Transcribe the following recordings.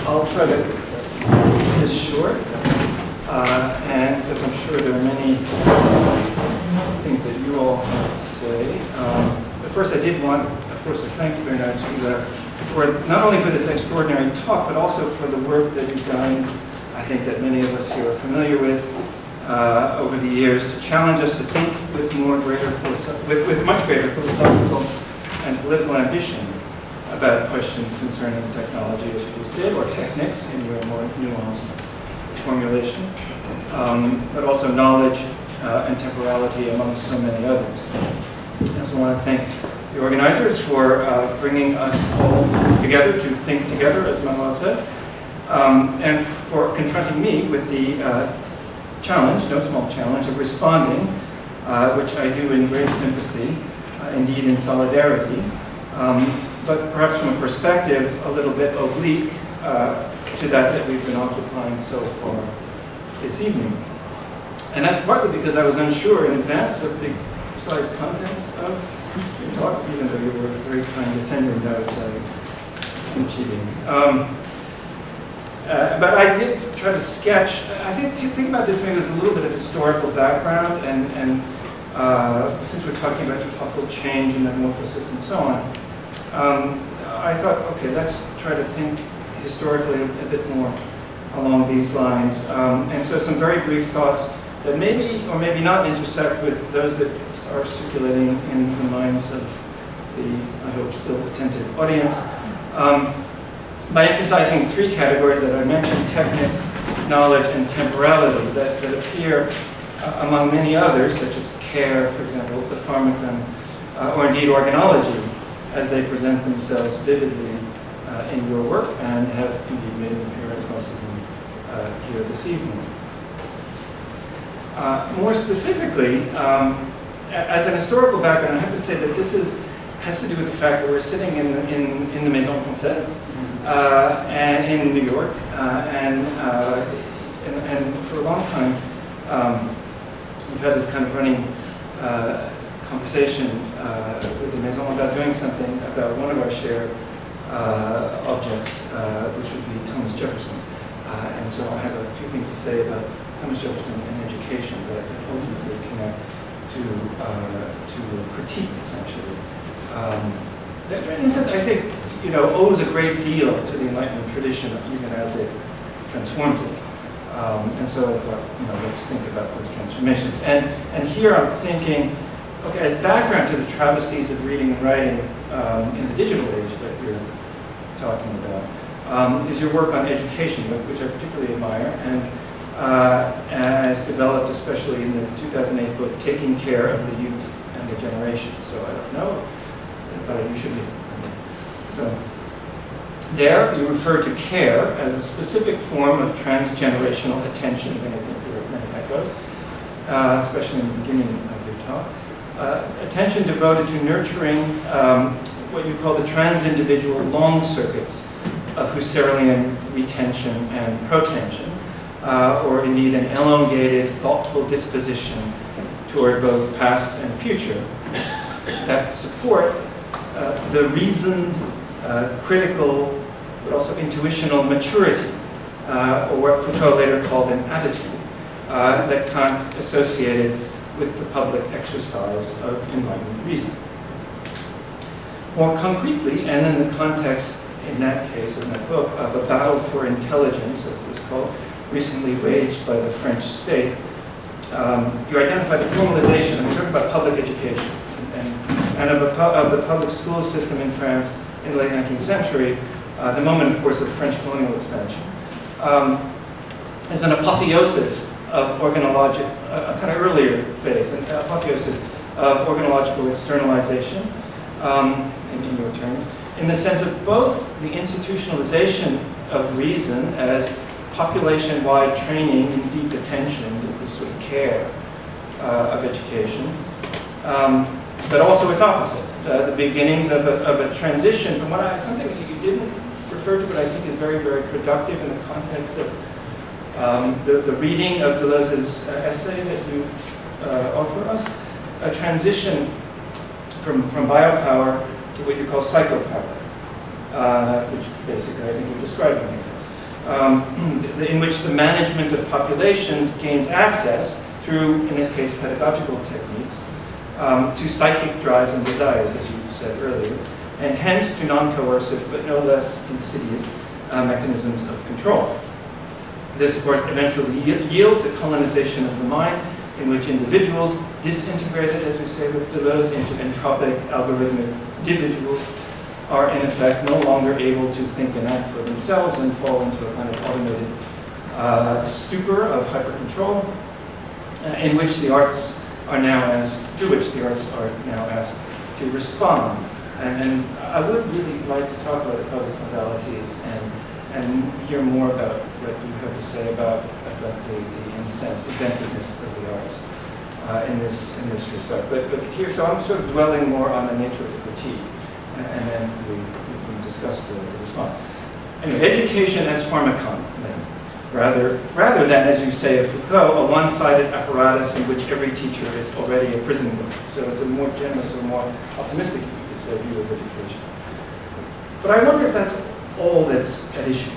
I'll try to keep this short, and because I'm sure there are many things that you all have to say. But first, I did want, of course, to thank Bernard Stiegler for not only for this extraordinary talk, but also for the work that you've done. I think that many of us here are familiar with over the years, to challenge us to think with much greater philosophical and political ambition about questions concerning technology, as you just did, or technics in your more nuanced formulation, but also knowledge and temporality among so many others. I also want to thank the organizers for bringing us all together to think together, as Manuel said, and for confronting me with the challenge, no small challenge, of responding, which I do in great sympathy, indeed in solidarity, but perhaps from a perspective a little bit oblique to that we've been occupying so far this evening. And that's partly because I was unsure in advance of the precise contents of your talk, even though you were very condescending about cheating. But I did try to sketch, I think to think about this maybe as a little bit of historical background, and since we're talking about epochal change and metamorphosis and so on, I thought, okay, let's try to think historically a bit more along these lines. And so some very brief thoughts that maybe or maybe not intersect with those that are circulating in the minds of the, I hope, still attentive audience. By emphasizing three categories that I mentioned: technics, knowledge, and temporality, that appear among many others, such as care, for example, the pharmacon, or indeed organology, as they present themselves vividly in your work and have indeed made an appearance, most of them, here this evening. More specifically, as an historical background, I have to say that this has to do with the fact that we're sitting in the Maison Française, and in New York, and for a long time, we've had this kind of running conversation with the Maison about doing something about one of our shared objects, which would be Thomas Jefferson. And so I have a few things to say about Thomas Jefferson and education that ultimately connect to critique, essentially. That, in a sense, I think, owes a great deal to the Enlightenment tradition, even as it transforms it. And so I thought, let's think about those transformations. And here I'm thinking, okay, as background to the travesties of reading and writing in the digital age that you're talking about, is your work on education, which I particularly admire, and as developed especially in the 2008 book, Taking Care of the Youth and the Generation. So I don't know, but you should be. So there you refer to care as a specific form of transgenerational attention, and I think there are many echoes, especially in the beginning of your talk. Attention devoted to nurturing what you call the trans-individual long circuits of Husserlian retention and protension, or indeed an elongated, thoughtful disposition toward both past and future that support the reasoned, critical, but also intuitional maturity, or what Foucault later called an attitude, that Kant associated with the public exercise of enlightened reason. More concretely, and in the context, in that case, in that book, of a battle for intelligence, as it was called, recently waged by the French state, you identify the formalization, and we're talking about public education, and of the public school system in France in the late 19th century, the moment, of course, of French colonial expansion, as an apotheosis of a kind of earlier phase, an apotheosis of organological externalization, in your terms, in the sense of both the institutionalization of reason as population-wide training in deep attention, the sort of care of education, but also its opposite, the beginnings of a transition from something that you didn't refer to, but I think is very, very productive in the context of the reading of Deleuze's essay that you offer us, a transition from biopower to what you call psychopower, which basically I think you're describing here. in which the management of populations gains access through, in this case, pedagogical techniques, to psychic drives and desires, as you said earlier, and hence to non-coercive but no less insidious mechanisms of control. This, of course, eventually yields a colonization of the mind in which individuals, disintegrated, as we say with Deleuze, into entropic, algorithmic individuals, are in effect no longer able to think and act for themselves and fall into a kind of automated stupor of hypercontrol, in which the arts are now asked, to which the arts are now asked to respond. And I would really like to talk about the causal causalities and hear more about what you have to say about the in a sense, inventiveness of the arts in this respect. But here, so I'm sort of dwelling more on the nature of the critique, and then we can discuss the response. Anyway, education as pharmacon, then, rather than, as you say of Foucault, a one-sided apparatus in which every teacher is already a prison guard. So it's a more generous or more optimistic, you could say, view of education. But I wonder if that's all that's at issue.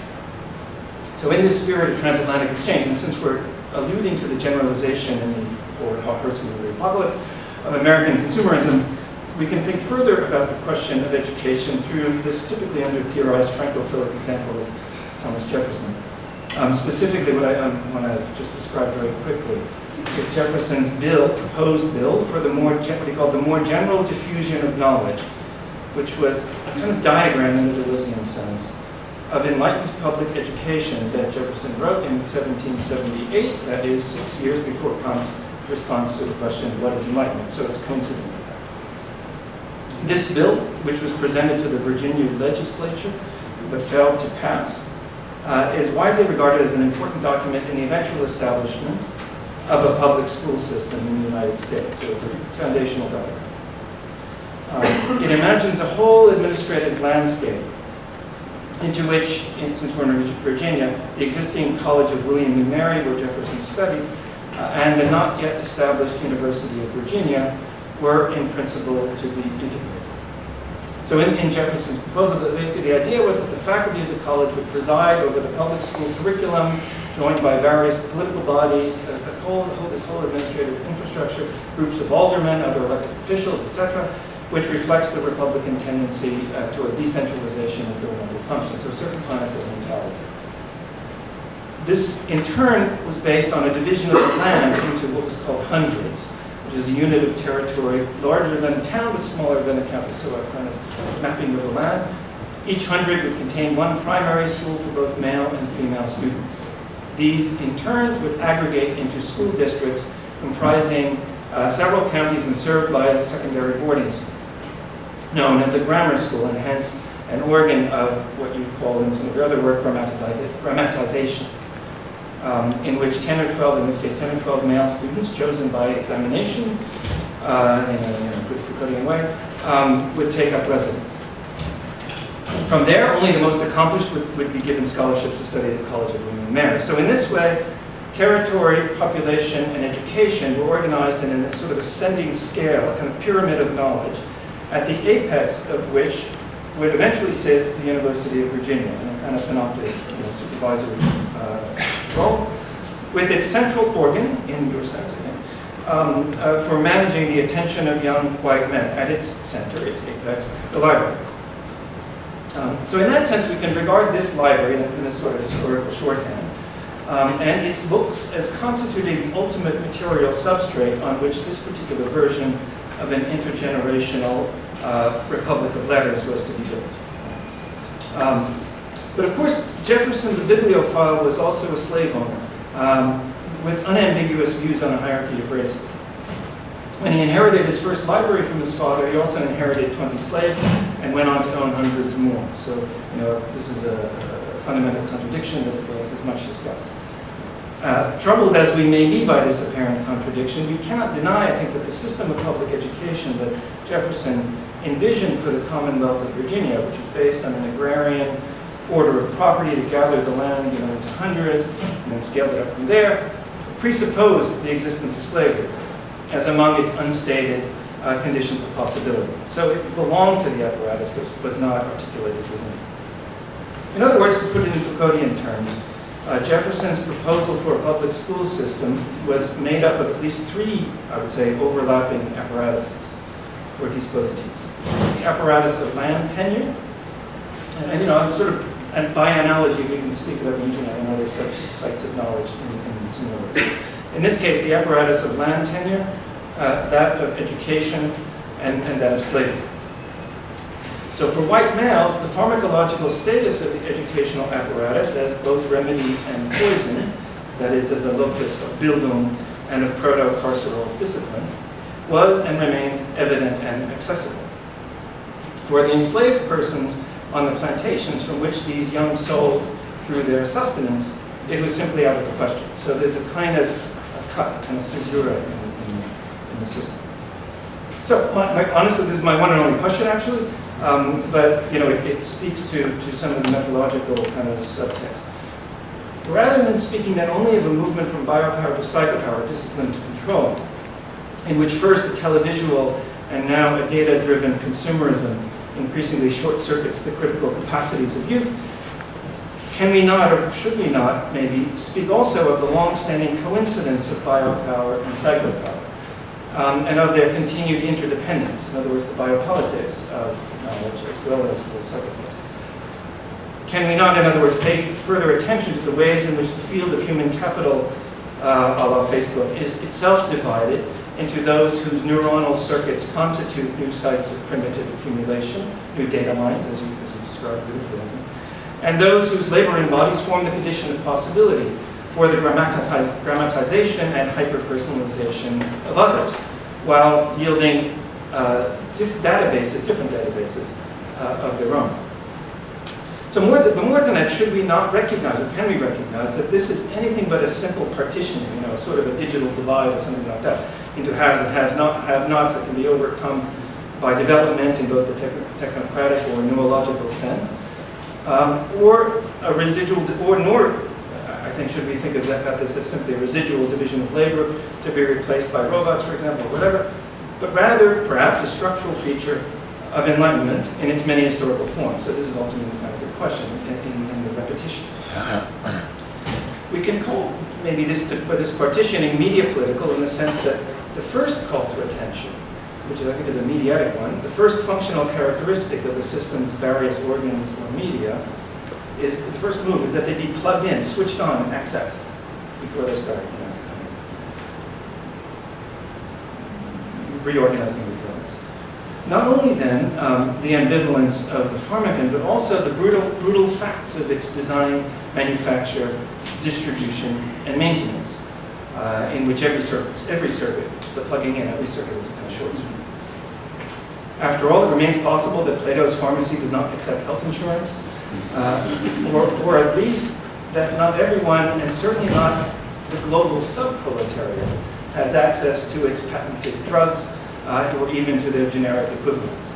So in this spirit of transatlantic exchange, and since we're alluding to the generalization in the forward horseman of the apocalypse of American consumerism, we can think further about the question of education through this typically under-theorized Francophilic example of Thomas Jefferson. Specifically, what I want to just describe very quickly is Jefferson's proposed bill for the what he called the more general diffusion of knowledge, which was a kind of diagram in the Deleuzian sense of enlightened public education that Jefferson wrote in 1778, that is 6 years before Kant's response to the question, what is enlightenment? So it's coincident with that. This bill, which was presented to the Virginia legislature but failed to pass, is widely regarded as an important document in the eventual establishment of a public school system in the United States. So it's a foundational document. It imagines a whole administrative landscape into which, since we're in Virginia, the existing College of William and Mary, where Jefferson studied, and the not yet established University of Virginia were in principle to be integrated. So in Jefferson's proposal, basically the idea was that the faculty of the college would preside over the public school curriculum, joined by various political bodies, this whole administrative infrastructure, groups of aldermen, other elected officials, etc., which reflects the Republican tendency to a decentralization of governmental functions, so a certain kind of governmentality. This, in turn, was based on a division of the land into what was called hundreds, which is a unit of territory larger than a town but smaller than a county, so a kind of mapping of the land. Each hundred would contain one primary school for both male and female students. These, in turn, would aggregate into school districts comprising several counties and served by a secondary boarding school, known as a grammar school, and hence an organ of what you call in some of your other work, grammatization, in which 10 or 12, in this case 10 or 12 male students chosen by examination in a good Foucauldian way, would take up residence. From there, only the most accomplished would be given scholarships to study at the College of William and Mary. So in this way, territory, population, and education were organized in a sort of ascending scale, a kind of pyramid of knowledge, at the apex of which would eventually sit the University of Virginia in a kind of panoptic supervisory role, with its central organ, in your sense, I think, for managing the attention of young white men at its center, its apex, the library. So in that sense, we can regard this library in a sort of historical shorthand, and its books as constituting the ultimate material substrate on which this particular version of an intergenerational republic of letters was to be built. But of course, Jefferson, the bibliophile, was also a slave owner with unambiguous views on a hierarchy of races. When he inherited his first library from his father, he also inherited 20 slaves and went on to own hundreds more. So, this is a fundamental contradiction that is much discussed. Troubled as we may be by this apparent contradiction, we cannot deny, I think, that the system of public education that Jefferson envisioned for the Commonwealth of Virginia, which was based on an agrarian order of property to gather the land into hundreds and then scaled it up from there, presupposed the existence of slavery as among its unstated conditions of possibility. So it belonged to the apparatus, but was not articulated within. In other words, to put it in Foucauldian terms, Jefferson's proposal for a public school system was made up of at least three, I would say, overlapping apparatuses or dispositives. The apparatus of land tenure, and and by analogy, we can speak about the internet and other such sites of knowledge in similar ways. In this case, the apparatus of land tenure, that of education, and that of slavery. So for white males, the pharmacological status of the educational apparatus as both remedy and poison, that is, as a locus of Bildung and of proto-carceral discipline, was and remains evident and accessible. For the enslaved persons on the plantations from which these young souls drew their sustenance, it was simply out of the question. So there's a kind of a cut and a caesura in the system. So honestly, this is my one and only question, actually. But it speaks to some of the methodological kind of subtext. Rather than speaking then only of a movement from biopower to psychopower, discipline to control, in which first a televisual and now a data-driven consumerism increasingly short-circuits the critical capacities of youth, can we not, or should we not, maybe, speak also of the long-standing coincidence of biopower and psychopower? And of their continued interdependence, in other words, the biopolitics of knowledge as well as the psychopolitics. Can we not, in other words, pay further attention to the ways in which the field of human capital, a la Facebook, is itself divided into those whose neuronal circuits constitute new sites of primitive accumulation, new data mines, as you described beautifully, and those whose laboring bodies form the condition of possibility for the grammatization and hyper-personalization of others, while yielding different databases of their own. So more than that, should we not recognize, or can we recognize, that this is anything but a simple partitioning, sort of a digital divide or something like that, into haves and have-nots that can be overcome by development in both the technocratic or neurological sense, or a residual, I think, should we think of this as simply a residual division of labor to be replaced by robots, for example, or whatever, but rather, perhaps, a structural feature of enlightenment in its many historical forms. So this is ultimately kind of the question in the repetition. We can call maybe this partitioning media political in the sense that the first call to attention, which I think is a mediatic one, the first functional characteristic of the system's various organs or media, is the first move is that they be plugged in, switched on, and accessed before they start reorganizing the drugs. Not only then the ambivalence of the pharmacon, but also the brutal facts of its design, manufacture, distribution, and maintenance, in which every circuit, the plugging in, every circuit is a kind of short circuit. After all, it remains possible that Plato's pharmacy does not accept health insurance, or at least that not everyone, and certainly not the global subproletariat, has access to its patented drugs, or even to their generic equivalents.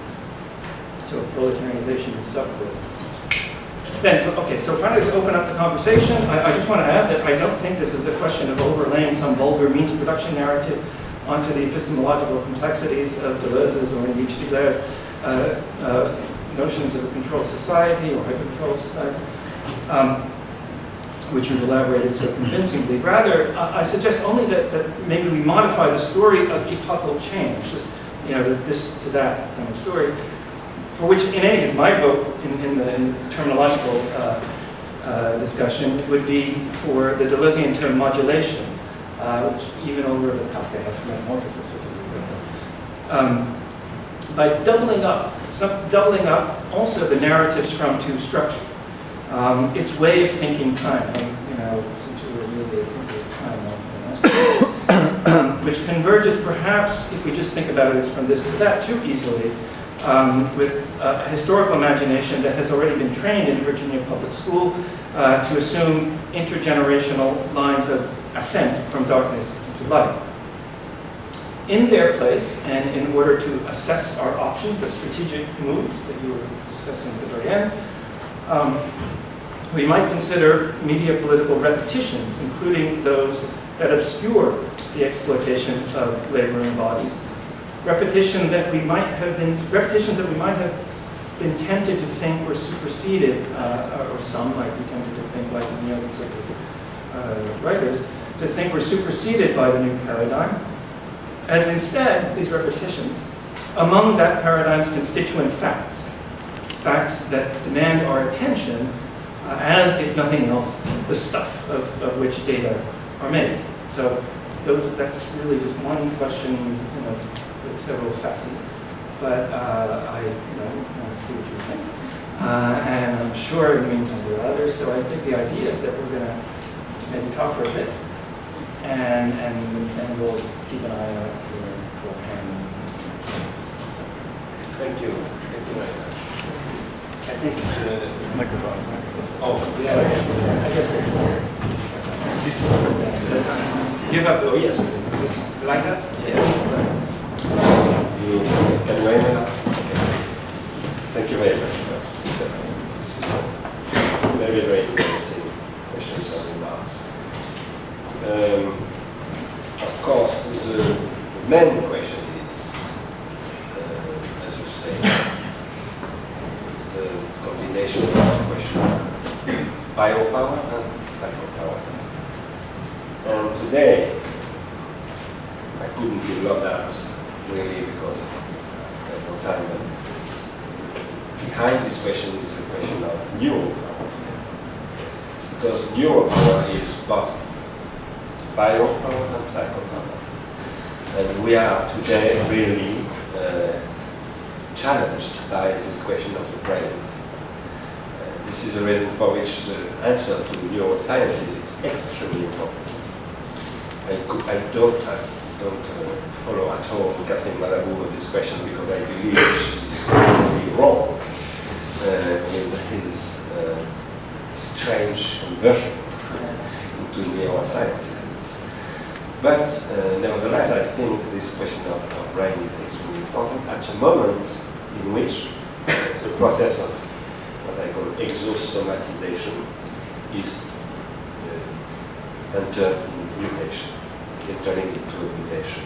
So proletarianization and subproletarianization. Then, okay, so finally to open up the conversation, I just want to add that I don't think this is a question of overlaying some vulgar means production narrative onto the epistemological complexities of Deleuze's or indeed Stiegler's notions of a controlled society or hypercontrolled society, which you've elaborated so convincingly. Rather, I suggest only that maybe we modify the story of epochal change, just this to that kind of story, for which, in any case, my vote in the terminological discussion would be for the Deleuzean term modulation, which even over the Kafkaesque metamorphosis, which is by doubling up also the narratives from two structure. Its way of thinking time, since you were really a thinker of time, which converges perhaps, if we just think about it as from this to that too easily, with a historical imagination that has already been trained in Virginia public school to assume intergenerational lines of ascent from darkness to light. In their place, and in order to assess our options, the strategic moves that you were discussing at the very end, we might consider media political repetitions, including those that obscure the exploitation of laboring bodies. Repetitions that we might have been tempted to think we're superseded, or some might be tempted to think, like neoconservative writers, to think we're superseded by the new paradigm, as instead, these repetitions, among that paradigm's constituent facts, facts that demand our attention as, if nothing else, the stuff of which data are made. So that's really just one question, with several facets. But I want to see what you think. And I'm sure in the meantime there are others. So I think the idea is that we're going to maybe talk for a bit, and we'll keep an eye out for hands. Thank you. Thank you very much. I think Microphone. oh, Yeah, I guess give up. oh yes. Like that? Yeah. Can you hear me now? Okay. Thank you very much. It's very, very interesting questions and remarks. Of course, the main question is, as you say, the combination of the question of biopower and psychopower. And today, I couldn't develop that really because I have no time, but behind this question is the question of neuropower. Because neuropower is both biopower and psychopower. And we are today really challenged by this question of the brain. This is the reason for which the answer to neuroscience is extremely important. I don't follow at all Catherine Malabou on this question because I believe she's completely wrong with his strange conversion into neurosciences. But nevertheless, I think this question of brain is extremely important at a moment in which the process of what I call exosomatization is entering into a mutation.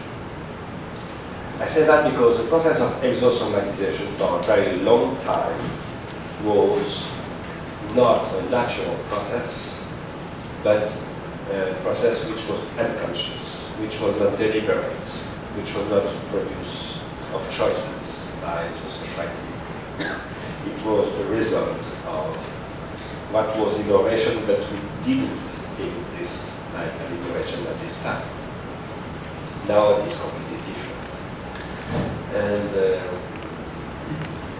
I say that because the process of exosomatization for a very long time was not a natural process, but a process which was unconscious, which was not deliberate, which was not a produce of choices by the society. It was the result of what was innovation, but we didn't think this like an innovation at this time. Now it is completely different. And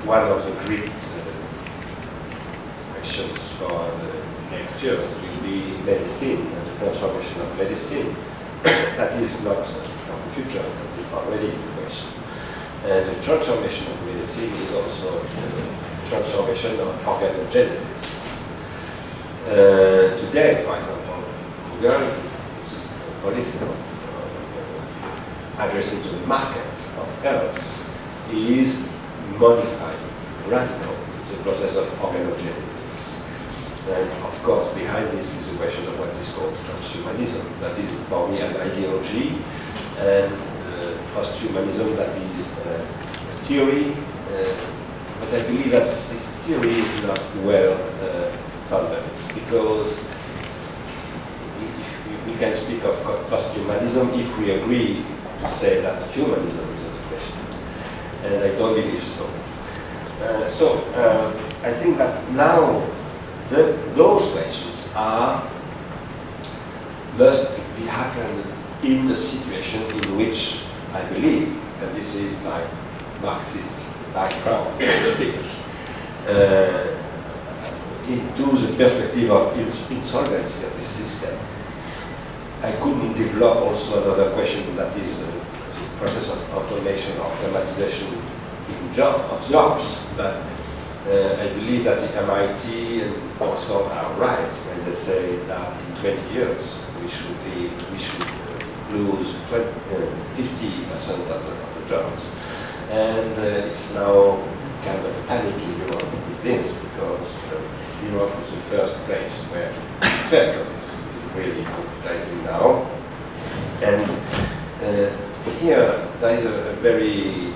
one of the great questions for the next year will be medicine and the transformation of medicine. That is not from the future, that is already the question. And the transformation of medicine is also the transformation of organogenesis. Today, for example, Google is a policy of addressing the markets of health is modifying radically the process of organogenesis. And of course, behind this is the question of what is called transhumanism. That is, for me, an ideology, and posthumanism, that is a theory. But I believe that this theory is not well founded, because we can speak of posthumanism if we agree to say that humanism is a question. And I don't believe so. I think that now those questions must be happening in a situation in which I believe, and this is my Marxist background, speaks, into the perspective of insolvency of the system. I couldn't develop also another question, that is the process of automation or automatization of jobs, but I believe that the MIT and Oxford are right when they say that in 20 years we should lose 50% of the jobs. And it's now kind of panic in Europe with this, because Europe is the first place where factories is really computing now. And here there is a very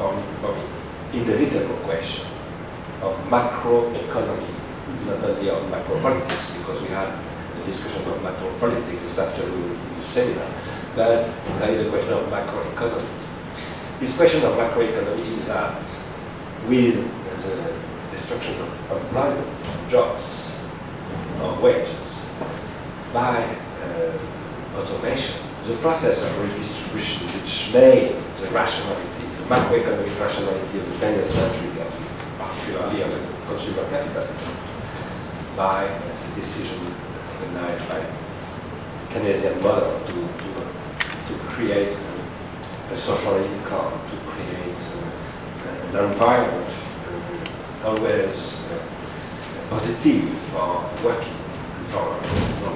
for me, inevitable question of macroeconomy, not only of macropolitics, because we had a discussion of macropolitics this afternoon in the seminar, but there is a question of macroeconomy. This question of macroeconomy is that with the destruction of employment, jobs, of wages, by automation, the process of redistribution which made the rationality, the macroeconomic rationality of the 20th century, particularly of the consumer capitalism, by the decision organized by Keynesian model to create a social income, to create an environment always positive for working and for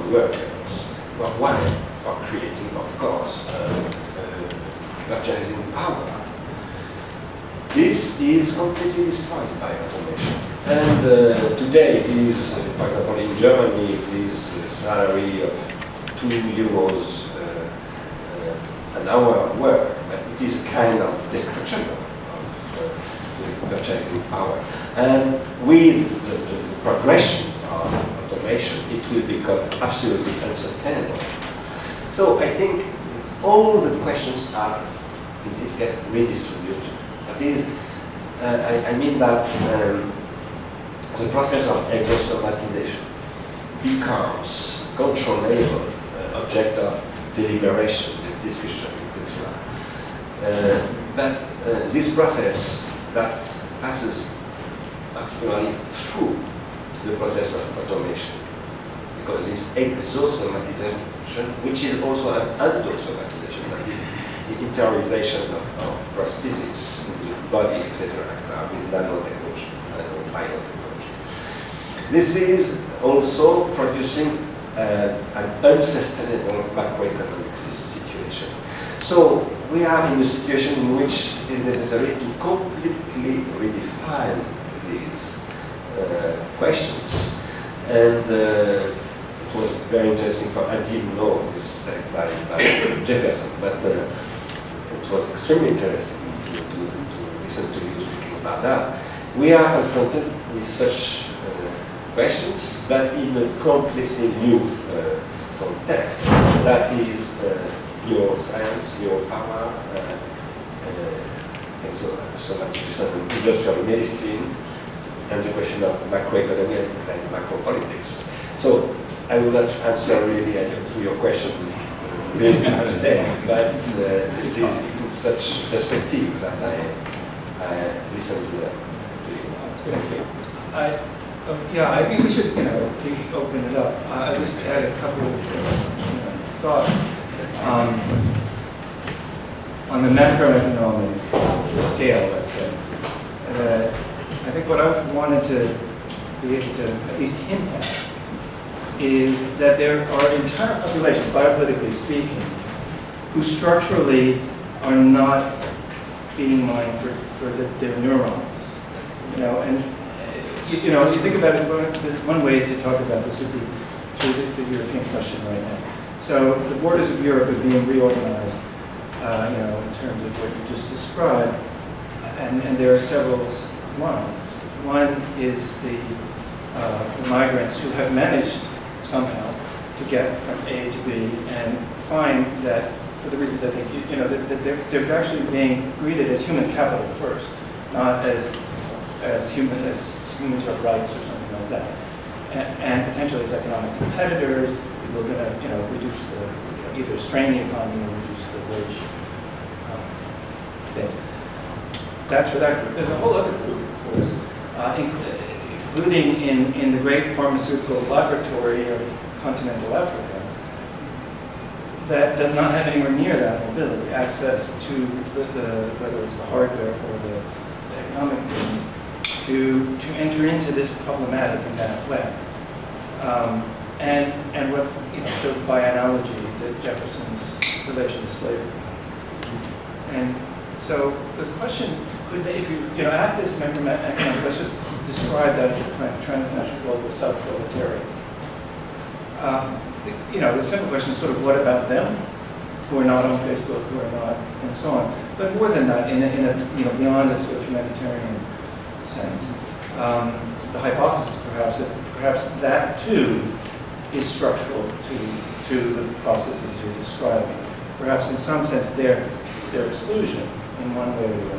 the workers, for one, for creating, of course, purchasing power. This is completely destroyed by automation. And today it is, for example, in Germany, it is a salary of 2 euros an hour of work, but it is a kind of destruction of the purchasing power. And with the progression of automation, it will become absolutely unsustainable. So I think all the questions are, in this case, redistributed. That is, I mean that the process of exosomatization becomes controllable object of deliberation, discussion, etc. But this process that passes particularly through the process of automation, because this exosomatization, which is also an endosomatization, that is the interiorization of prosthesis in the body, etc., with nanotechnology, biotechnology. This is also producing an unsustainable macroeconomic situation. So we are in a situation in which it is necessary to completely redefine these questions. And it was very interesting I didn't know this text by Jefferson, but it was extremely interesting to listen to you speaking about that. We are confronted with such questions, but in a completely new context. That is neuroscience, neuropower, somatization, industrial medicine, and the question of macroeconomy and macropolitics. So I will not answer really to your question really today, but this is in such perspective that I listen to you. Thank you. I think we should, open it up. I just had a couple of thoughts on the macroeconomic scale, let's say. I think what I wanted to be able to at least hint at is that there are entire populations, biopolitically speaking, who structurally are not being mined for their neurons. You think about it, there's one way to talk about this would be through the European question right now. So the borders of Europe are being reorganized, in terms of what you just described, and there are several lines. One is the migrants who have managed somehow to get from A to B and find that, for the reasons I think, that they're actually being greeted as human capital first, not as humans who have rights or something like that, and potentially as economic competitors. People are going to, reduce either strain the economy or reduce the wage base. That's for that group. There's a whole other group, of course, including in the great pharmaceutical laboratory of continental Africa, that does not have anywhere near that mobility, access to whether it's the hardware or the economic things, to enter into this problematic in that way. And what, so by analogy, Jefferson's relation to slavery. And so the question, could they, if you at this macroeconomic, let's just describe that as a kind of transnational global subproletariat. The simple question is sort of, what about them? who are not on Facebook, who are not, and so on. But more than that, in a beyond a sort of humanitarian sense, the hypothesis perhaps that too is structural to the processes you're describing. Perhaps in some sense their exclusion in one way or the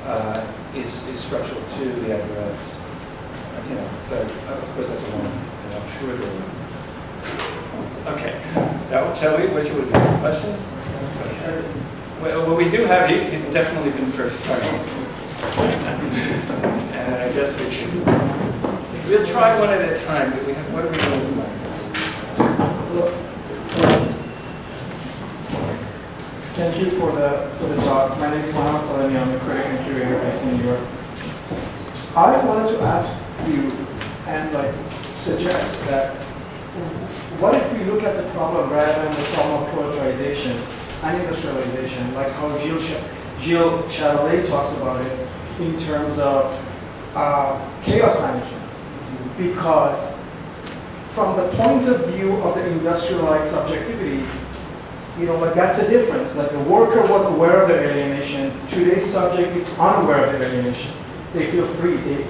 other is structural to the apparatus. But of course that's a long thing. I'm sure there will. Okay, shall we? What should we do? Questions? Okay. Well, we do have you. You've definitely been first. Sorry. And I guess we should. We'll try one at a time. But what are we going to do? Thank you for the talk. My name is Mohammed Salami. I'm a critic and curator based in New York. I wanted to ask you and suggest that what if we look at the problem rather than the problem of proletarialization and industrialization, like how Gilles Chatelet talks about it in terms of chaos management? Because from the point of view of the industrialized subjectivity, that's a difference. Like the worker was aware of their alienation. Today's subject is unaware of their alienation. They feel free.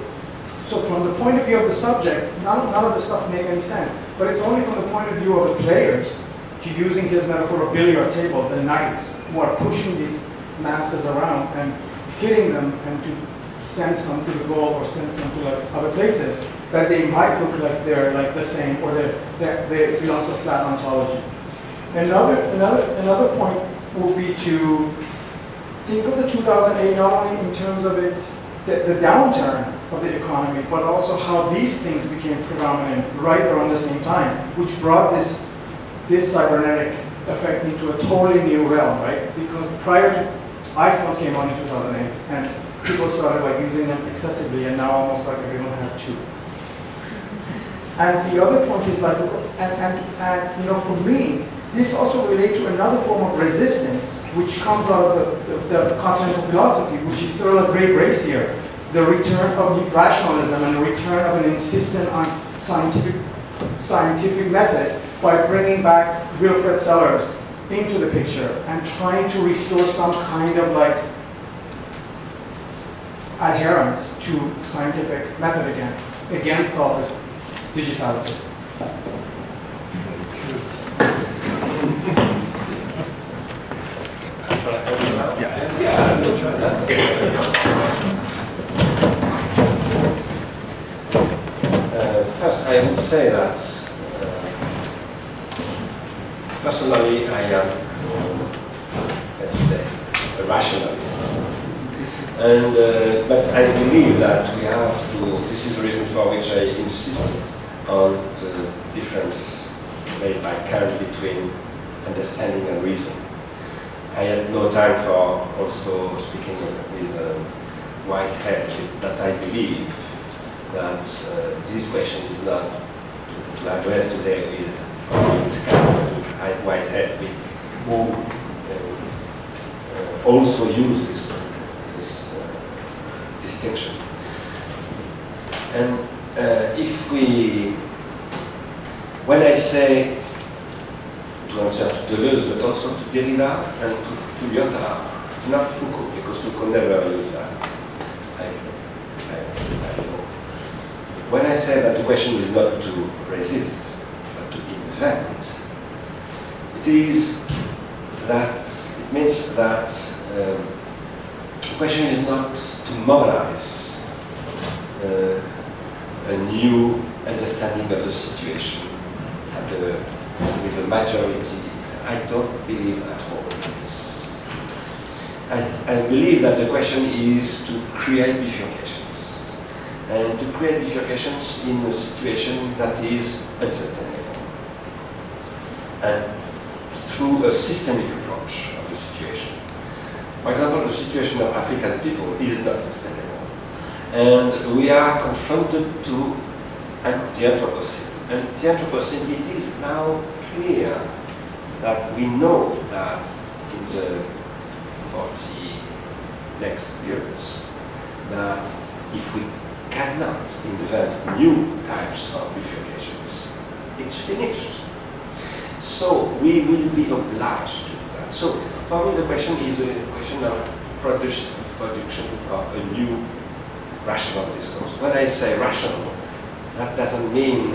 So from the point of view of the subject, none of the stuff make any sense. But it's only from the point of view of the players, to using his metaphor of billiard table, the knights who are pushing these masses around and hitting them and to send some to the goal or send some to other places, that they might look like they're the same or they belong to a flat ontology. Another point will be to think of the 2008 not only in terms of the downturn of the economy, but also how these things became predominant right around the same time, which brought this cybernetic effect into a totally new realm, right? Because prior to iPhones came on in 2008, and people started using them excessively, and now almost everyone has two. And the other point is for me, this also relates to another form of resistance, which comes out of the continental philosophy, which is sort of a great race here. The return of rationalism and the return of an insistence on scientific method by bringing back Wilfred Sellers into the picture and trying to restore some kind of adherence to scientific method again, against all this digitality. Yeah, we'll try that. First, I would say that personally I am, let's say, a rationalist. But I believe that we have to, this is the reason for which I insisted on the difference made by Kant between understanding and reason. I had no time for also speaking with Whitehead, but I believe that this question is not to address today with Whitehead, who also uses this distinction. And when I say, to answer to Deleuze, but also to Derrida and to Lyotard, not Foucault, because Foucault never used that. I know. When I say that the question is not to resist, but to invent, it means that the question is not to mobilize a new understanding of the situation with the majority. I don't believe at all in this. I believe that the question is to create bifurcations, and to create bifurcations in a situation that is unsustainable, and through a systemic approach of the situation. For example, the situation of African people is not sustainable, and we are confronted to the Anthropocene. And the Anthropocene, it is now clear that we know that in the 40 next years, that if we cannot invent new types of bifurcations, it's finished. So we will be obliged to that. So for me the question is a question of production of a new rational discourse. When I say rational, that doesn't mean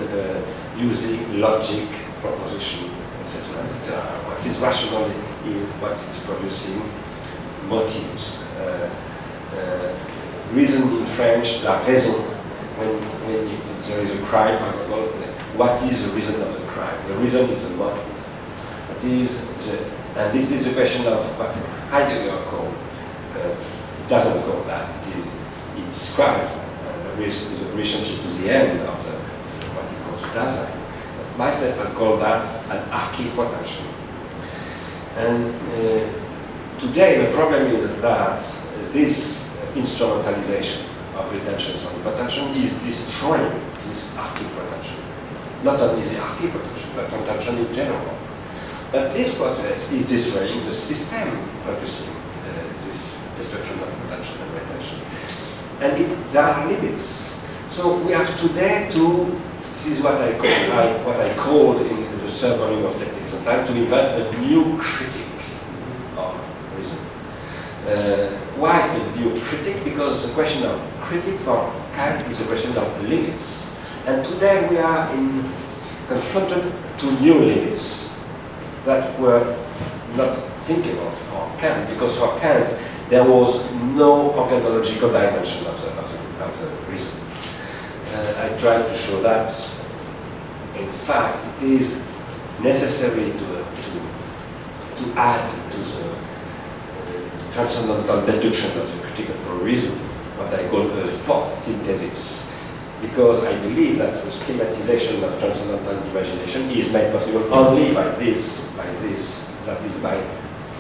using logic, proposition, etc., etc. What is rational is what is producing motives. Reason in French, la raison. When there is a crime, for example, what is the reason of the crime? The reason is the motive. And this is the question of what Heidegger called. It doesn't call that. It describes the relationship to the end of what he calls Dasein. Myself, I call that an archipotential. And today the problem is that this instrumentalization of retentions and potential is destroying this archipotential. Not only the archipotential, but potential in general. But this process is destroying the system producing this destruction of potential and retention. And there are limits. So we have today to, this is what I called in the third volume of Technics and Time, to invent a new critic of reason. Why a new critic? Because the question of critic for Kant is a question of limits. And today we are confronted to new limits that were not thinkable for Kant, because for Kant there was no organological dimension of the reason. I tried to show that, in fact, it is necessary to add to the transcendental deduction of the critique of reason, what I call a fourth synthesis, because I believe that the schematization of transcendental imagination is made possible only by this, that is by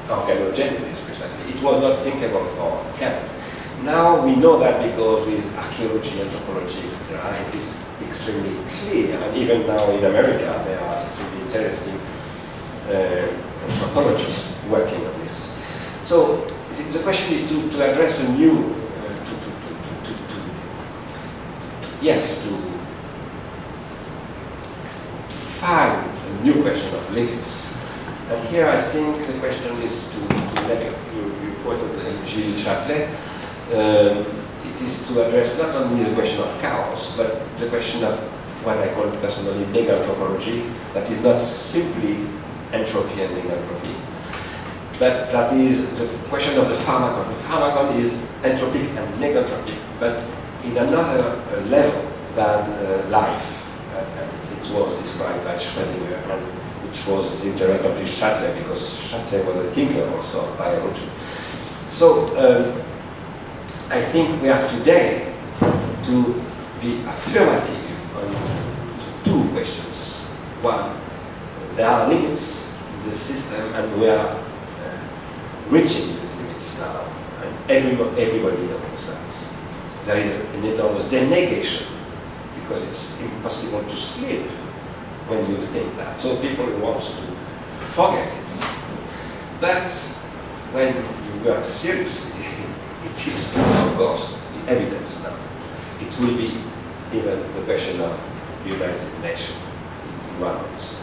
organogenesis, precisely. It was not thinkable for Kant. Now we know that because with archaeology, anthropology, etc., it is extremely clear, and even now in America there are extremely interesting anthropologists working on this. So the question is to address a new, to find a new question of limits. And here I think the question is to make, you quoted Gilles Châtelet, it is to address not only the question of chaos, but the question of what I call personally neganthropology, that is not simply entropy and negantropy, but that is the question of the pharmacon. The pharmacon is entropic and negantropic, but in another level than life. And it was described by Schrödinger, and which was the interest of Châtelet, because Châtelet was a thinker also of biology. So I think we have today to be affirmative on two questions. One, there are limits in the system, and we are reaching these limits now, and everybody knows that. There is an enormous denegation, because it's impossible to sleep when you think that. So people want to forget it. But when you work seriously, it is, of course, the evidence now. It will be even the question of United Nations in 1 month.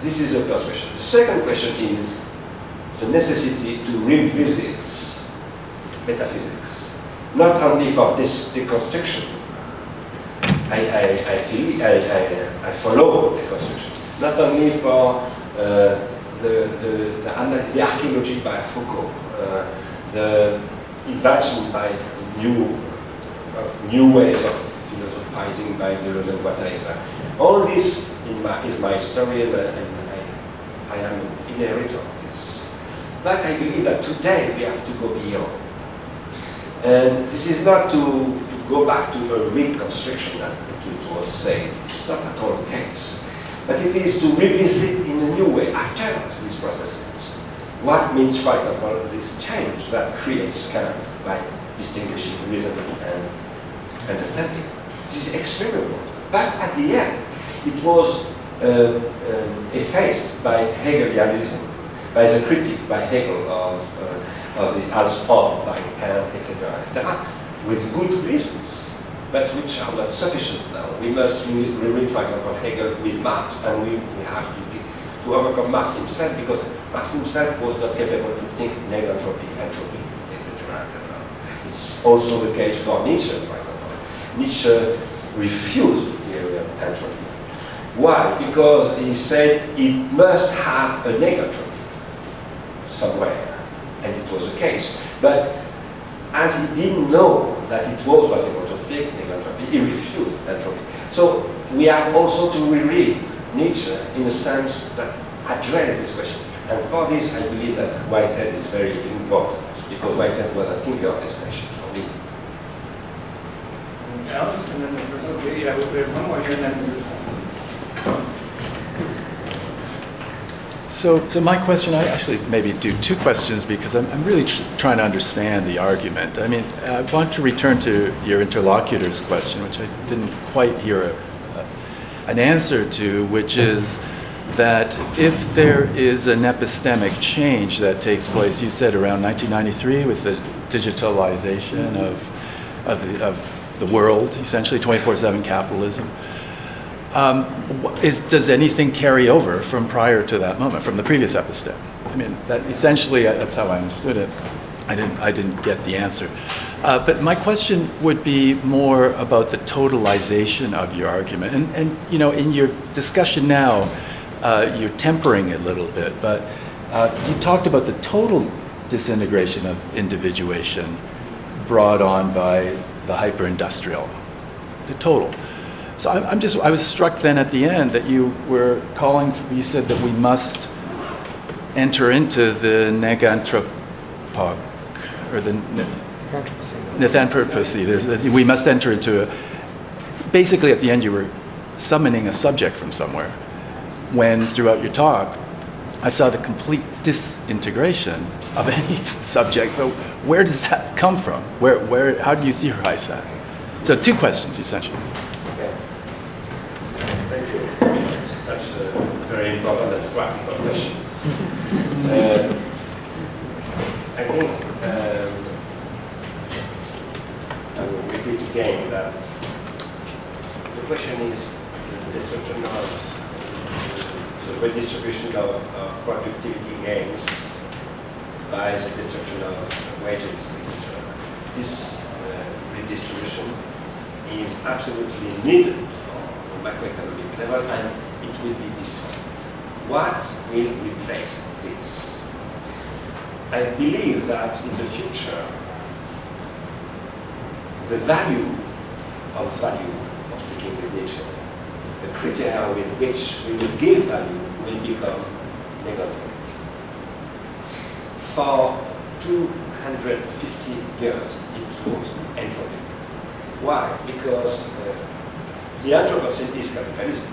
This is the first question. The second question is the necessity to revisit metaphysics, not only for this deconstruction. I follow deconstruction, not only for the archaeology by Foucault, the invention by new ways of philosophizing by Deleuze and Guattari. All this is my story, and I am an inheritor of this. But I believe that today we have to go beyond. And this is not to go back to a reconstruction, that it was said. It's not at all the case. But it is to revisit in a new way after these processes. What means, for example, this change that creates Kant by distinguishing reason and understanding. This is extremely important. But at the end, it was effaced by Hegelianism, by the critique by Hegel of the als ob by Kant, etc., with good reasons, but which are not sufficient now. We must reread, for example, Hegel with Marx, and we have to to overcome Marx himself, because Marx himself was not capable to think negantropy, entropy, etc., etc. It's also the case for Nietzsche, for example. Nietzsche refused the theory of entropy. Why? Because he said it must have a negantropy somewhere, and it was the case. But as he didn't know that it was possible to think negantropy, he refused entropy. So we have also to reread Nietzsche in a sense that addresses this question. And for this, I believe that Whitehead is very important, because Whitehead was a thinker of this question for me. Alex, and then we have one more here, and then So my question, I actually maybe do two questions, because I'm really trying to understand the argument. I mean, I want to return to your interlocutor's question, which I didn't quite hear an answer to, which is that if there is an epistemic change that takes place, you said around 1993 with the digitalization of the world, essentially 24/7 capitalism, does anything carry over from prior to that moment, from the previous episteme? I mean, that essentially, that's how I understood it. I didn't get the answer. But my question would be more about the totalization of your argument. And you know, in your discussion now, you're tempering it a little bit, but you talked about the total disintegration of individuation brought on by the hyper-industrial, the total. So I was struck then at the end that you were you said that we must enter into the or the Neganthropology. We must enter into basically at the end you were summoning a subject from somewhere, when throughout your talk I saw the complete disintegration of any subject. So where does that come from? How do you theorize that? So two questions essentially. Okay. Thank you. That's a very important and practical question. I think I will repeat again that the question is the destruction of the redistribution of productivity gains by the destruction of wages, etc. This redistribution is absolutely needed for the macroeconomic level, and it will be destroyed. What will replace this? I believe that in the future, the value, for speaking with Nietzsche, the criteria with which we will give value will become negative. For 250 years, it was entropy. Why? Because the Anthropocene is capitalism.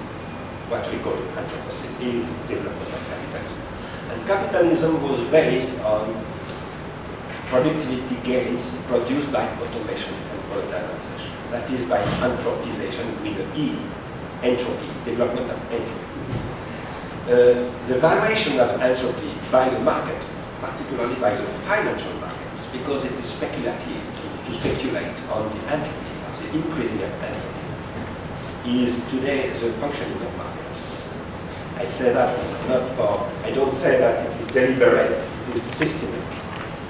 What we call Anthropocene is development of capitalism. And capitalism was based on productivity gains produced by automation and proletarianization. That is by anthropization with an E, entropy, development of entropy. The valuation of entropy by the market, particularly by the financial markets, because it is speculative to speculate on the entropy, the increasing of entropy, is today the functioning of markets. I say that I don't say that it is deliberate, it is systemic.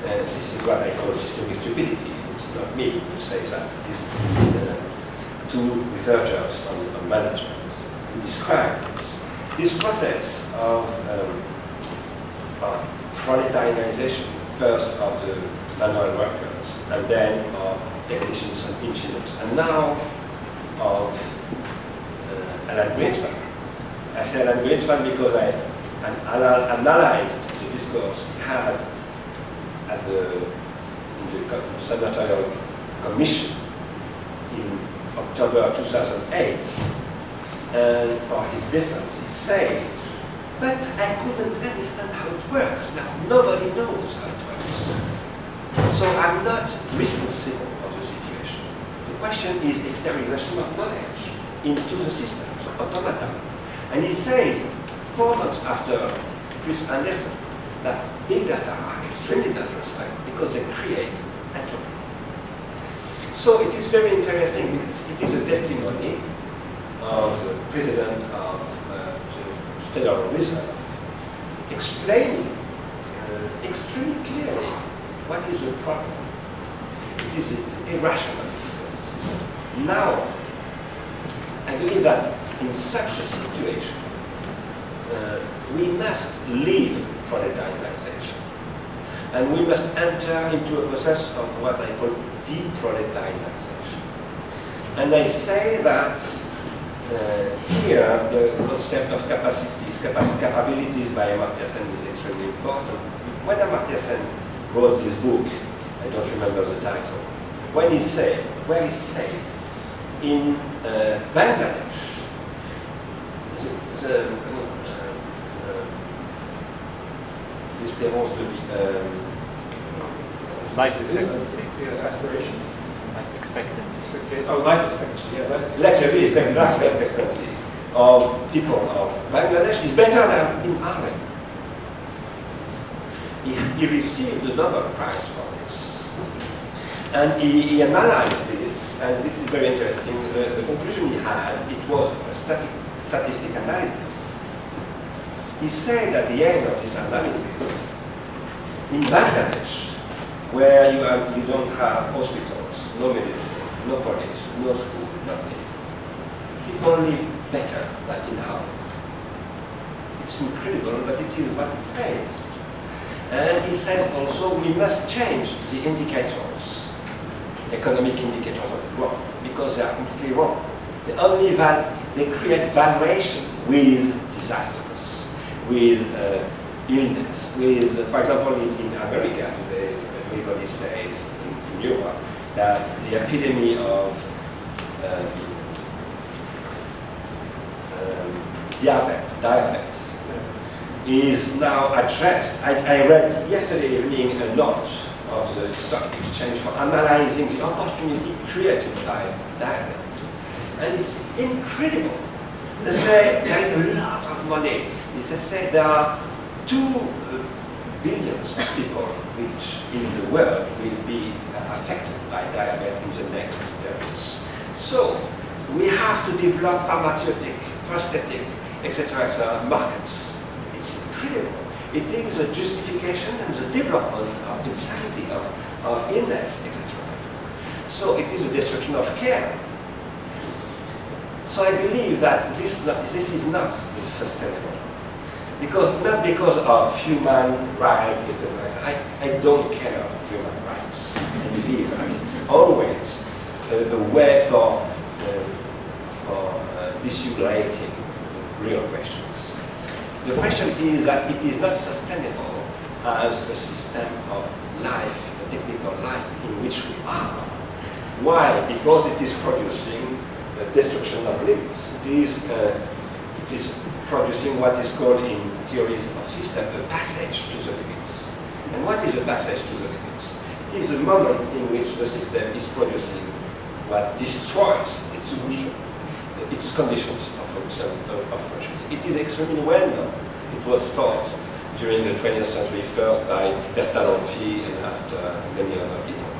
This is what I call systemic stupidity. It's not me who says that. It is two researchers on management who describe this process of proletarianization, first of the manual workers, and then of technicians and engineers, and now of Alan Greenspan. I say Alan Greenspan because I analyzed the discourse he had in the senatorial commission in October 2008, and for his defense he says, but I couldn't understand how it works. Now nobody knows how it works. So I'm not responsible of the situation. The question is externalization of knowledge into the system, so automata. And he says, 4 months after Chris Anderson, that big data are extremely dangerous, right? Because they create entropy. So it is very interesting because it is a testimony of the president of the Federal Reserve explaining extremely clearly what is the problem. It is irrational. Now, I believe that in such a situation, we must leave proletarianization. And we must enter into a process of what I call deproletarianization. And I say that here the concept of capabilities by Amartya Sen is extremely important. When Amartya Sen wrote this book, I don't remember the title, where he said in Bangladesh, l'espérance de vie, Life expectancy. Yeah, aspiration. Life expectancy. Life expectancy, yeah. life expectancy of people of Bangladesh is better than in Ireland. He received the Nobel Prize for this. And he analyzed this, and this is very interesting. The conclusion he had, it was a statistic analysis. He said at the end of this analysis, in Bangladesh, where you don't have hospitals, no medicine, no police, no school, nothing, it's only better than in Harlem. It's incredible, but it is what he says. And he says also we must change the indicators, economic indicators of growth, because they are completely wrong. They create valuation with disasters, with illness, with, for example, in America today, everybody says in Europe that the epidemic of diabetes is now addressed. I read yesterday evening a note of the stock exchange for analyzing the opportunity created by diabetes. And it's incredible. They say there is a lot of money. They say there are 2 billions of people which in the world will be affected by diabetes in the next years. So we have to develop pharmaceutic, prosthetic, etc. markets. It's incredible. It is a justification and the development of insanity, of illness, etc. So it is a destruction of care. So I believe that this is not sustainable. Not because of human rights, etc. I don't care about human rights. I believe that it's always a way for dissimulating real questions. The question is that it is not sustainable as a system of life, a technical life in which we are. Why? Because it is producing destruction of limits. It is producing what is called in theories of systems a passage to the limits. And what is a passage to the limits? It is a moment in which the system is producing what destroys its solution, its conditions of function. It is extremely well known. It was thought during the 20th century, first by pertain and after many other people.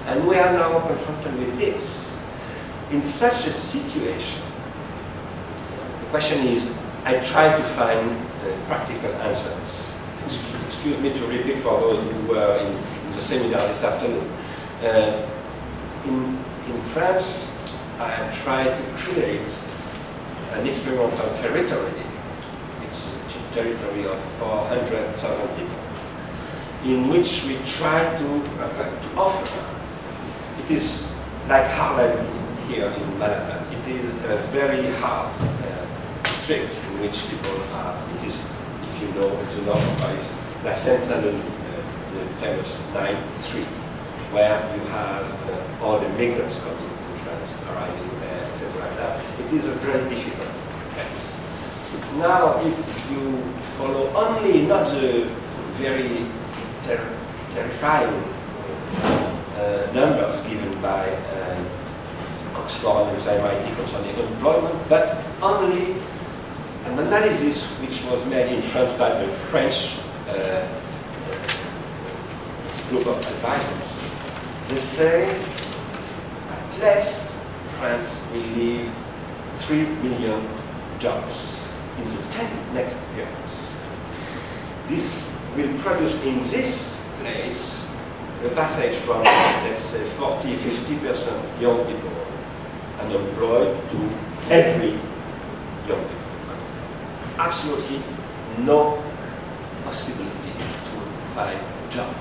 And we are now confronted with this. In such a situation, the question is, I try to find practical answers. Excuse me to repeat for those who were in the seminar this afternoon. In France, I tried to create an experimental territory. It's a territory of 400,000 people, in which we try to offer. It is like Harlem here in Manhattan. It is a very hard street in which people are. It is, if you know the north of Paris, La Seine-Saint-Denis, the famous 9-3, where you have all the migrants coming in France, arriving there, etc. It is a very difficult place. Now, if you follow only not the very terrifying numbers given by Oxford and MIT concerning employment, but only an analysis which was made in France by a French group of advisors. They say at least France will leave 3 million jobs in the 10 next years. this will produce in this place a passage from, let's say, 40–50% young people unemployed to every young people. Absolutely no possibility to find a job.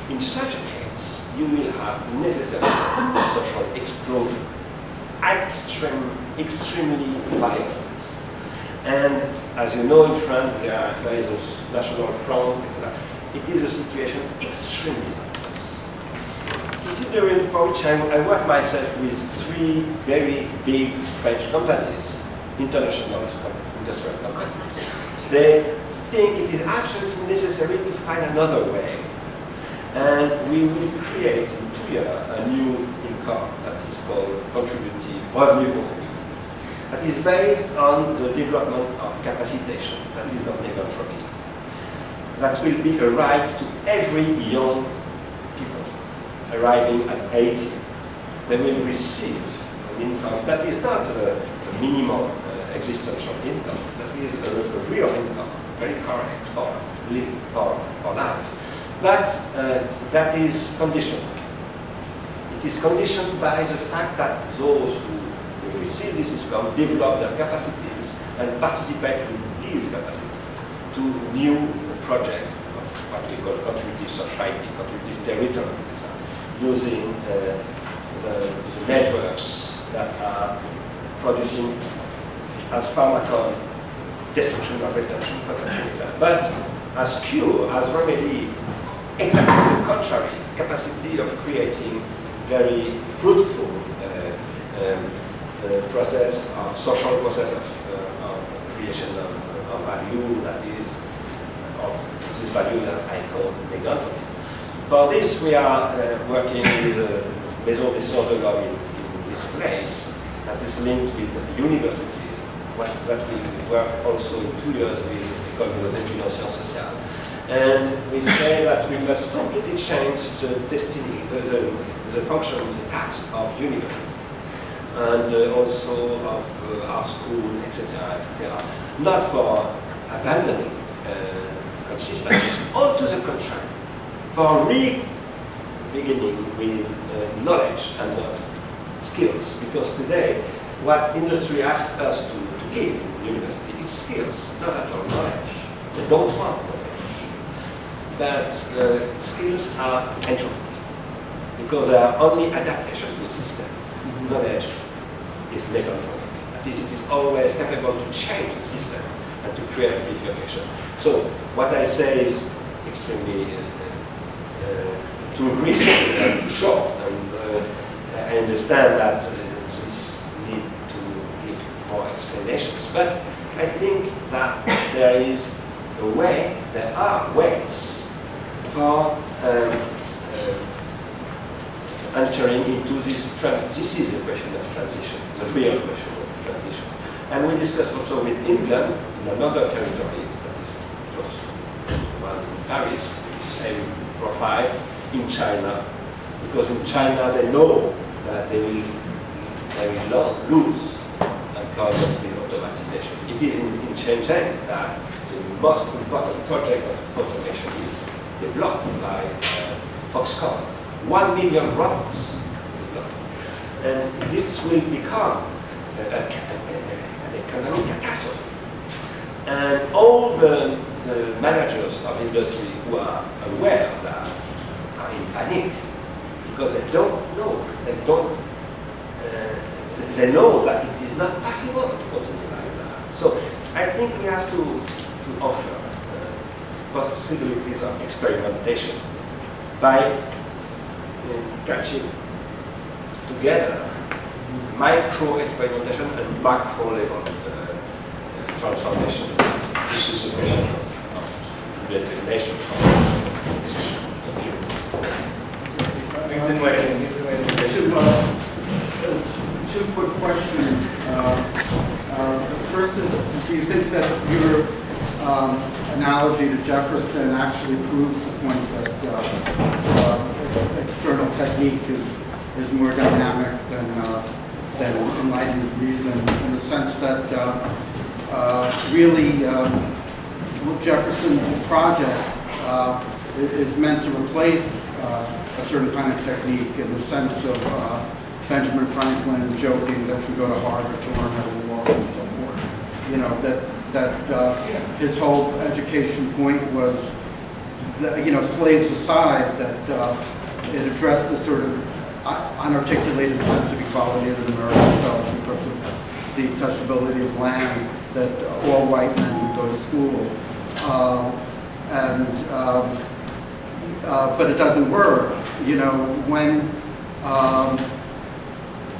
In such a case, you will have necessarily a social explosion, extremely violent. And as you know, in France, there is a national front, etc. It is a situation extremely violent. This is the reason for which I work myself with 3 very big French companies, international industrial companies. They think it is absolutely necessary to find another way. And we will create in 2 years a new income that is called revenue contributive. That is based on the development of capacitation, that is of negantropy. That will be a right to every young people arriving at 18. They will receive an income that is not a minimum existential income, that is a real income, very correct for living, for life. But that is conditioned. It is conditioned by the fact that those who receive this income develop their capacities and participate with these capacities to new projects of what we call contributive society, contributive territory, using the networks that are producing as pharmacon destruction or retention potential, but as cure, as remedy, exactly the contrary, capacity of creating very fruitful social process of creation of value, that is, of this value that I call neganthropy. For this, we are working with Maison des Sciences de l'Homme in this place that is linked with universities. That will work also in 2 years with École des études en sciences sociales. And we say that we must completely change the destiny, the function, the task of university, and also of our school, etc., etc. Not for abandoning consistency, all to the contrary, for beginning with knowledge and not skills. Because today, what industry asks us to give in university is skills, not at all knowledge. They don't want knowledge. But skills are entropy, because they are only adaptation to a system. Knowledge is negantropic. That is, it is always capable to change the system and to create a bifurcation. So what I say is extremely too brief, too short, and I understand that this need to give more explanations. But I think that there is a way, there are ways for entering into this transition. This is a question of transition, the real question of transition. And we discussed also with England in another territory that is close to one in Paris, same profile, in China, because in China they know that they will lose employment with automatization. It is in Shenzhen that the most important project of automation is developed by Foxconn. 1 million robots developed. And this will become an economic catastrophe. And all the managers of industry who are aware of that are in panic, because they don't know, they know that it is not possible to continue like that. So I think we have to offer possibilities of experimentation by catching together micro experimentation and macro level transformation. This is a question of determination. He's been waiting. Two quick questions. The first is, do you think that your analogy to Jefferson actually proves the point that external technique is more dynamic than enlightened reason, in the sense that really Jefferson's project is meant to replace a certain kind of technique in the sense of Benjamin Franklin joking that you go to Harvard to learn how to walk and so forth. You know, that his whole education point was, slaves aside, that it addressed the sort of unarticulated sense of equality that Americans felt because of the accessibility of land, that all white men would go to school. But it doesn't work.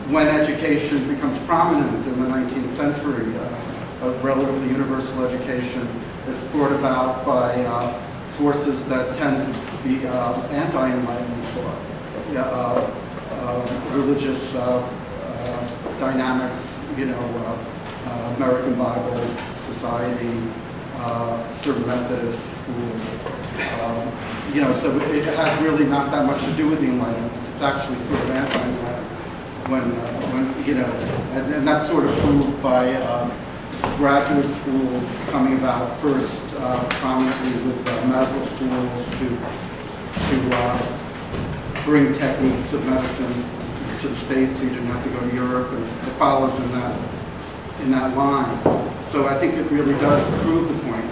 When education becomes prominent in the 19th century, a relatively universal education that's brought about by forces that tend to be anti-enlightenment thought, religious dynamics, American Bible Society, certain Methodist schools. So it has really not that much to do with the Enlightenment. It's actually sort of anti-Enlightenment. And that's sort of proved by graduate schools coming about first prominently with medical schools to bring techniques of medicine to the States so you didn't have to go to Europe, and it follows in that line. So I think it really does prove the point.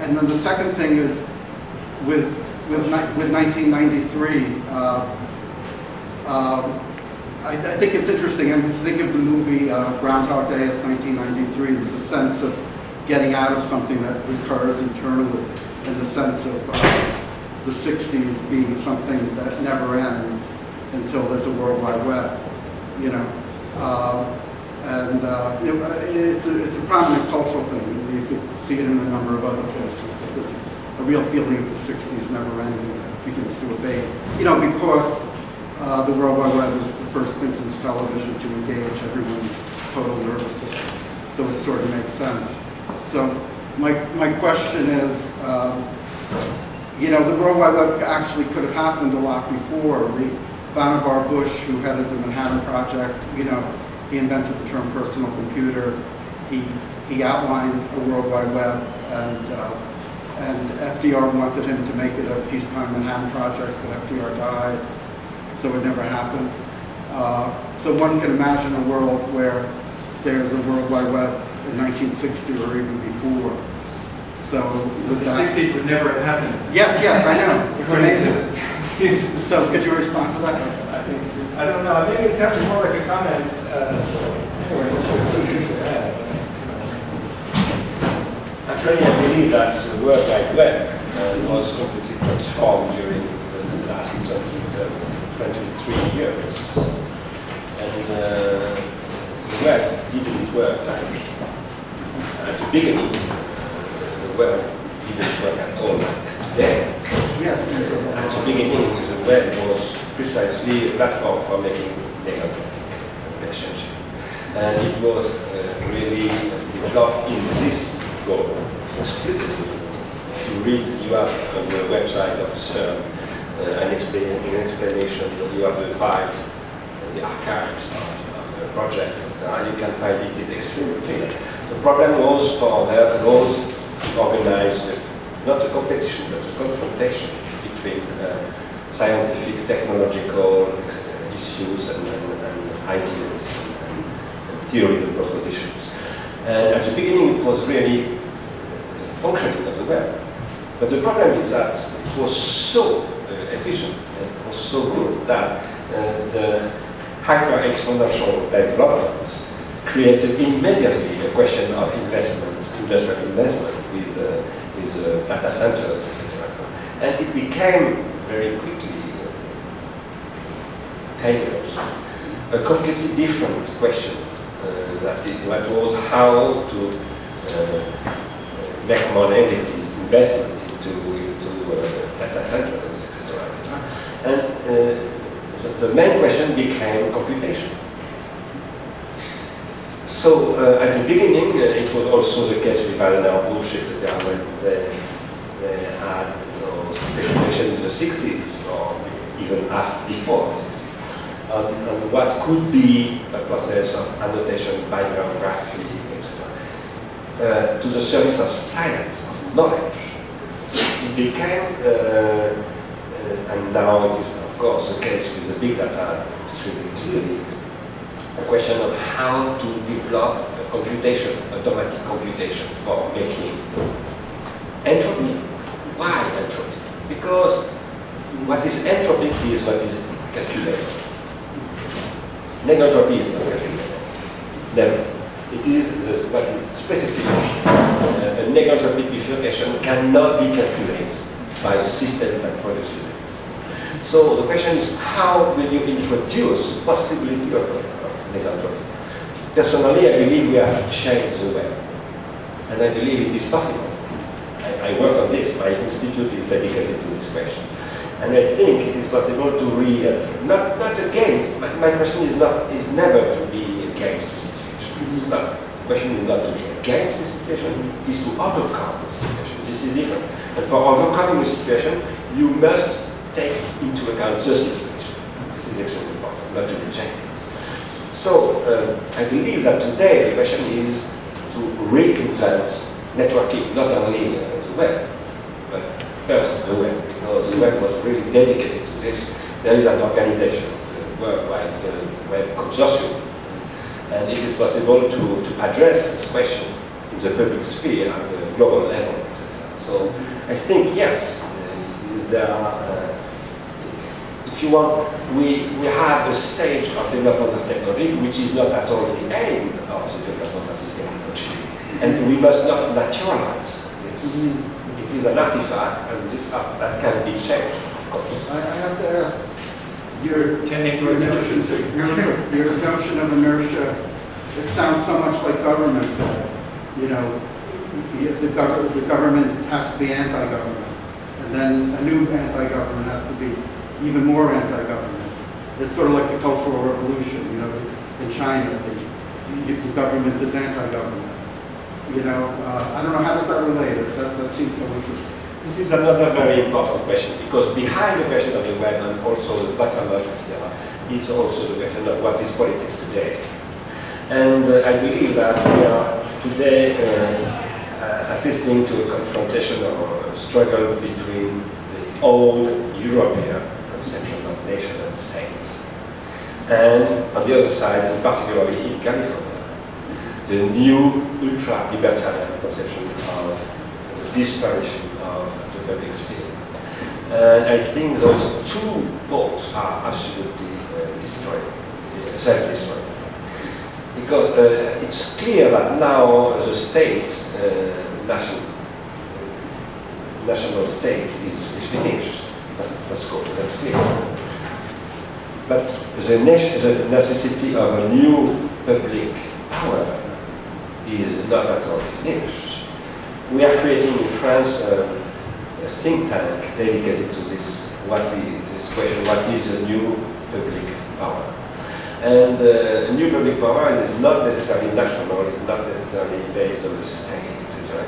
And then the second thing is with 1993, I think it's interesting. And think of the movie Groundhog Day. It's 1993. There's a sense of getting out of something that recurs eternally, in the sense of the 60s being something that never ends until there's a World Wide Web. It's a prominent cultural thing. You could see it in a number of other places, that there's a real feeling of the 60s never ending that begins to abate. Because the World Wide Web is the first thing since television to engage everyone's total nervous system. So it sort of makes sense. So my question is, the World Wide Web actually could have happened a lot before. Vannevar Bush, who headed the Manhattan Project, he invented the term personal computer. He outlined a World Wide Web, and FDR wanted him to make it a peacetime Manhattan Project, but FDR died, so it never happened. So one can imagine a world where there's a World Wide Web in 1960 or even before. So the 60s would never have happened. Yes, I know. It's amazing. So could you respond to that? I don't know. Maybe it sounds more like a comment. Anyway, that's what it's interesting to add. Actually, I believe that the World Wide Web was completely transformed during the last 23 years. And the web didn't work like at the beginning. The web didn't work at all like today. Yes. At the beginning, the web was precisely a platform for making neganthropic relationship. And it was really developed in this goal explicitly. If you read, you have on the website of CERN an explanation, you have the files, the archives of the project, etc. You can find it is extremely clear. The problem was for those organized, not a competition, but a confrontation between scientific, technological issues and ideas and theories and propositions. And at the beginning, it was really the functioning of the web. But the problem is that it was so efficient and was so good that the hyper-exponential developments created immediately a question of investment, industrial investment with data centers, etc. And it became very quickly, 10 years, a completely different question. That was how to make money with this investment into data centers, etc. And the main question became computation. So at the beginning, it was also the case with Vannevar Bush, etc. When they had speculation in the 60s or even before the 60s. On what could be a process of annotation, bibliography, etc. to the service of science, of knowledge. It became, and now it is of course the case with the big data extremely clearly, a question of how to develop a computation, automatic computation for making entropy. Why entropy? Because what is entropic is what is calculated. Negentropy is not calculated. Never. It is what is specific. A negentropic bifurcation cannot be calculated by the system that produces it. So the question is, how will you introduce possibility of negentropy? Personally, I believe we have to change the way. And I believe it is possible. I work on this. My institute is dedicated to this question. And I think it is possible to not against. My question is never to be against the situation. It's not. The question is not to be against the situation. It is to overcome the situation. This is different. And for overcoming the situation, you must take into account the situation. This is extremely important, not to reject it. So I believe that today the question is to reinvent networking, not only the web, but first the web, because the web was really dedicated to this. There is an organization, the Worldwide Web Consortium, and it is possible to address this question in the public sphere at the global level, etc. So I think, yes, there are, if you want, we have a stage of development of technology which is not at all the aim of the development of this technology. And we must not naturalize this. It is an artifact, and this artifact can be changed, of course. I have to ask, your Tending towards notion, your notion of inertia, it sounds so much like government. You know, the government has to be anti-government, and then a new anti-government has to be even more anti-government. It's sort of like the Cultural Revolution, you know, in China, the government is anti-government. You know, I don't know, how does that relate? That seems so interesting. This is another very important question, because behind the question of the web and also the bottom-up, etc., is also the question of what is politics today. And I believe that we are today assisting to a confrontation or a struggle between the old European conception of nation and states, and on the other side, and particularly in California, the new ultra-libertarian conception of the disparition of the public sphere. And I think those two poles are absolutely destroyed, self-destroyed. Because it's clear that now the state, national state is finished. That's clear. But the necessity of a new public power is not at all finished. We are creating in France a think tank dedicated to this question, what is a new public power? And a new public power is not necessarily national, it's not necessarily based on the state, etc.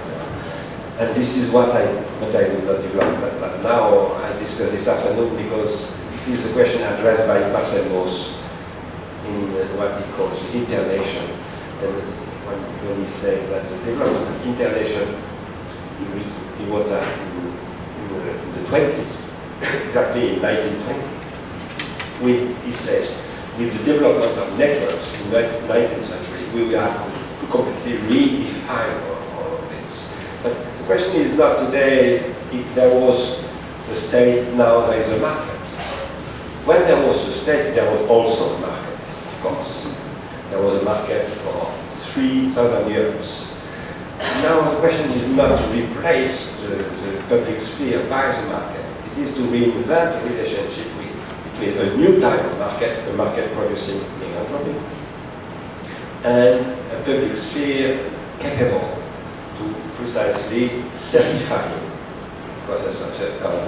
And this is what I will not develop, but now I discuss this afternoon because it is a question addressed by Marcel Mauss in what he calls internation. And when he says that the development of internation, he wrote that in the 20s, exactly in 1920. He says, with the development of networks in the 19th century, we will have to completely redefine all of this. But the question is not today if there was the state, now there is a market. When there was the state, there was also a market, of course. There was a market for 3,000 years. Now the question is not to replace the public sphere by the market. It is to reinvent a relationship between a new type of market, a market producing negentropy, and a public sphere capable to precisely certify the process of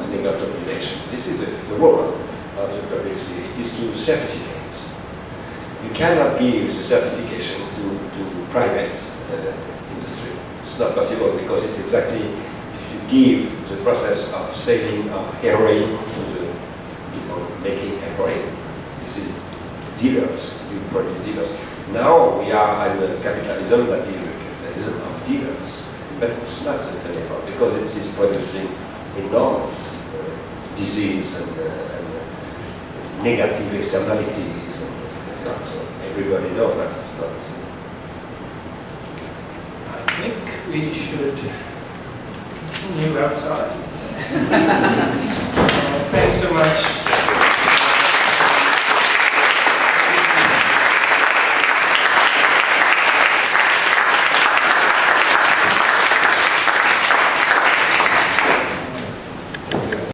negentropization. This is the role of the public sphere. It is to certificate. You cannot give the certification to private industry. It's not possible because it's exactly if you give the process of selling of heroin to the people making heroin. This is dealers. You produce dealers. Now we are in a capitalism that is a capitalism of dealers. but it's not sustainable because it is producing enormous disease and negative externalities, and etc. So everybody knows that it's not. I think we should continue outside. Thanks so much.